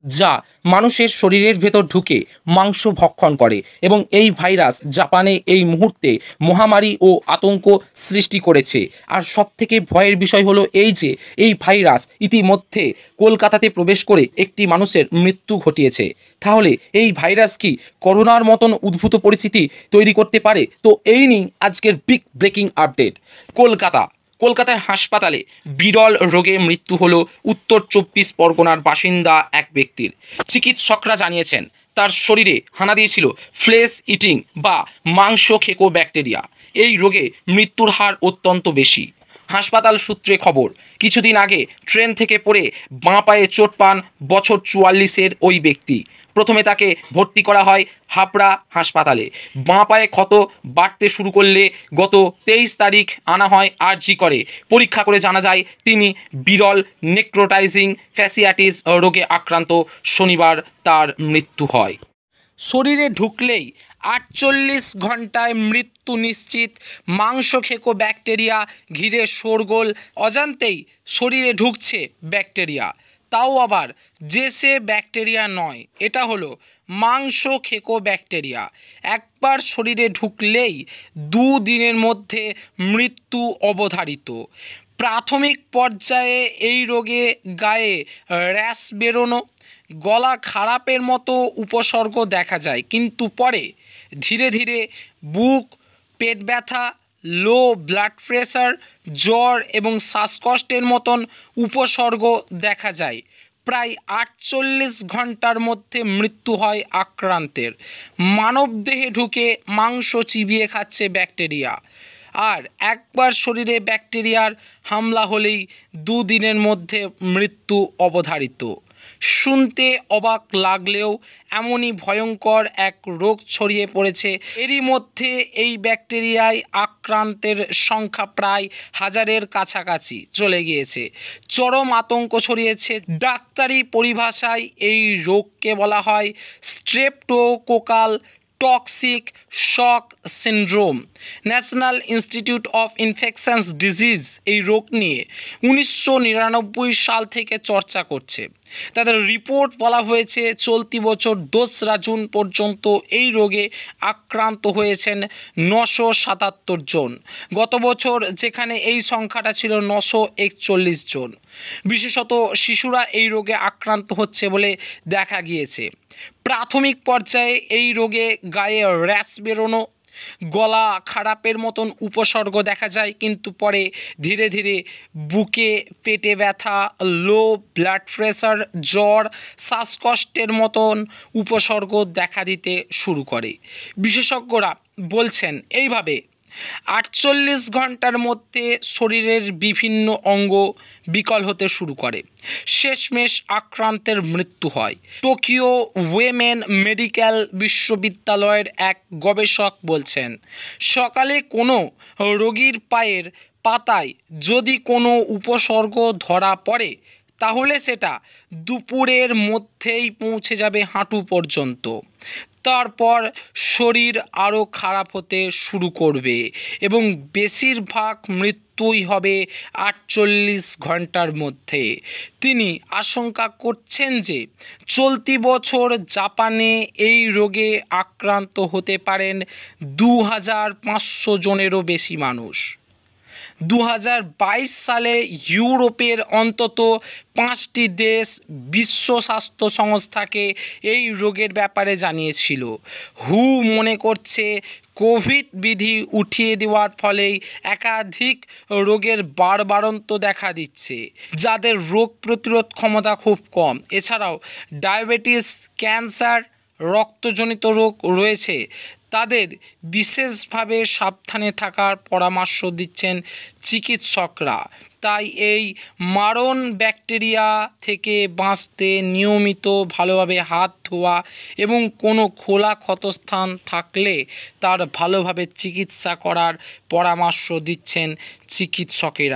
যা মানুষের শরীরের ভেতর ঢুকে মাংস ভক্ষণ করে এবং এই ভাইরাস জাপানে এই মুহূর্তে মহামারী ও আতঙ্ক সৃষ্টি করেছে। আর সবথেকে ভয়ের বিষয় হলো এই যে এই ভাইরাস ইতিমধ্যে কলকাতাতে প্রবেশ করে একটি মানুষের মৃত্যু ঘটিয়েছে। তাহলে এই ভাইরাস কি করোনার মতন উদ্ভূত পরিস্থিতি তৈরি করতে পারে? তো এই নিয়ে আজকের বিগ ব্রেকিং আপডেট। কলকাতার হাসপাতালে বিরল রোগে মৃত্যু হলো উত্তর 24 পরগনার বাসিন্দা এক ব্যক্তির। চিকিৎসকরা জানিয়েছেন তার শরীরে হানা দিয়েছিল ফ্লেশ ইটিং বা মাংস খেকো ব্যাকটেরিয়া। এই রোগে মৃত্যুর হার অত্যন্ত বেশি। হাসপাতাল সূত্রে খবর, কিছুদিন আগে ট্রেন থেকে পড়ে বাঁ পায়ে চোট পান বছর 44-এর ওই ব্যক্তি। প্রথমে তাকে ভর্তি করা হয় হাবড়া হাসপাতালে। বাঁ পায়ে ক্ষত বাড়তে শুরু করলে গত 23 তারিখ আনা হয় আরজি করে। পরীক্ষা করে জানা যায় তিনি বিরল নেক্রোটাইজিং ফ্যাসিয়াটিস রোগে আক্রান্ত। শনিবার তার মৃত্যু হয়। শরীরে ঢুকলেই 48 ঘন্টায় মৃত্যু নিশ্চিত। মাংস খেকো ব্যাকটেরিয়া ঘিরে শোরগোল। অজান্তেই শরীরে ঢুকছে ব্যাকটেরিয়া, তাও আবার যে সে ব্যাকটেরিয়া নয়, এটা হলো মাংস খেকো ব্যাকটেরিয়া। একবার শরীরে ঢুকলেই 2 দিনের মধ্যে মৃত্যু অবধারিত। প্রাথমিক পর্যায়ে এই রোগে গায়ে র্যাশ বেরোনো, গলা খারাপের মতো উপসর্গ দেখা যায়, কিন্তু পরে ধীরে ধীরে বুক, পেট ব্যথা, লো ব্লাড প্রেশার, জ্বর এবং শ্বাসকষ্টের মতন উপসর্গ দেখা যায়। প্রায় 48 ঘন্টার মধ্যে মৃত্যু হয় আক্রান্তের। মানবদেহে ঢুকে মাংস চিবিয়ে খাচ্ছে ব্যাকটেরিয়া। আর একবার শরীরে ব্যাকটেরিয়ার হামলা হলেই 2 দিনের মধ্যে মৃত্যু অবধারিত। শুনতে অবাক লাগলেও এমনই ভয়ঙ্কর এক রোগ ছড়িয়ে পড়েছে। এরই মধ্যে এই ব্যাকটেরিয়ায় আক্রান্তের সংখ্যা প্রায় 1000-এর কাছাকাছি চলে গিয়েছে। চরম আতঙ্ক ছড়িয়েছে। ডাক্তারি পরিভাষায় এই রোগকে বলা হয় streptococcal toxic shock syndrome. National institute of infections disease এই রোগ নিয়ে 1999 সাল থেকে চর্চা করছে। তাদের রিপোর্ট বলা হয়েছে চলতি বছর 2রা জুন পর্যন্ত এই রোগে আক্রান্ত হয়েছেন 977 জন। গত বছর যেখানে এই সংখ্যাটা ছিল 941 জন। বিশেষত শিশুরা এই রোগে আক্রান্ত হচ্ছে বলে দেখা গিয়েছে। প্রাথমিক পর্যায়ে এই রোগে গায়ে র্যাশ বেরোনো, গলা খারাপের মতন উপসর্গ দেখা যায়, কিন্তু পরে ধীরে ধীরে বুকে পেটে ব্যথা, লো ব্লাড প্রেশার, জ্বর, শ্বাসকষ্টের মতন উপসর্গ দেখা দিতে শুরু করে। বিশেষজ্ঞরা বলছেন এইভাবে 48 ঘন্টার মধ্যে শরীরের বিভিন্ন অঙ্গ বিকল হতে শুরু করে। শেষমেশ আক্রান্তের মৃত্যু হয়। টোকিও ওয়েমেন মেডিকেল বিশ্ববিদ্যালয়ের এক গবেষক বলছেন, সকালে কোনো রোগীর পায়ের পাতায় যদি কোনো উপসর্গ ধরা পড়ে তাহলে সেটা দুপুরের মধ্যেই পৌঁছে যাবে হাঁটু পর্যন্ত। তারপর শরীর আরও খারাপ হতে শুরু করবে এবং বেশিরভাগ মৃত্যুই হবে 48 ঘন্টার মধ্যে। তিনি আশঙ্কা করছেন যে চলতি বছর জাপানে এই রোগে আক্রান্ত হতে পারেন 2500 জনেরও বেশি মানুষ। 2022 সালে ইউরোপের অন্তত 5টি দেশ বিশ্ব স্বাস্থ্য সংস্থাকে এই রোগের ব্যাপারে জানিয়েছিল। হু মনে করছে কোভিড বিধি উঠিয়ে দেওয়ার ফলেই একাধিক রোগের বাড়বাড়ন্ত দেখা দিচ্ছে, যাদের রোগ প্রতিরোধ ক্ষমতা খুব কম। এছাড়াও ডায়াবেটিস, ক্যান্সার, রক্তজনিত রোগ রয়েছে, তাদের বিশেষভাবে সাবধানে থাকার পরামর্শ দিচ্ছেন চিকিৎসকরা। তাই এই মারণ ব্যাকটেরিয়া থেকে বাঁচতে নিয়মিত ভালোভাবে হাত ধোয়া এবং কোনো খোলা ক্ষতস্থান থাকলে তার ভালোভাবে চিকিৎসা করার পরামর্শ দিচ্ছেন চিকিৎসকেরা।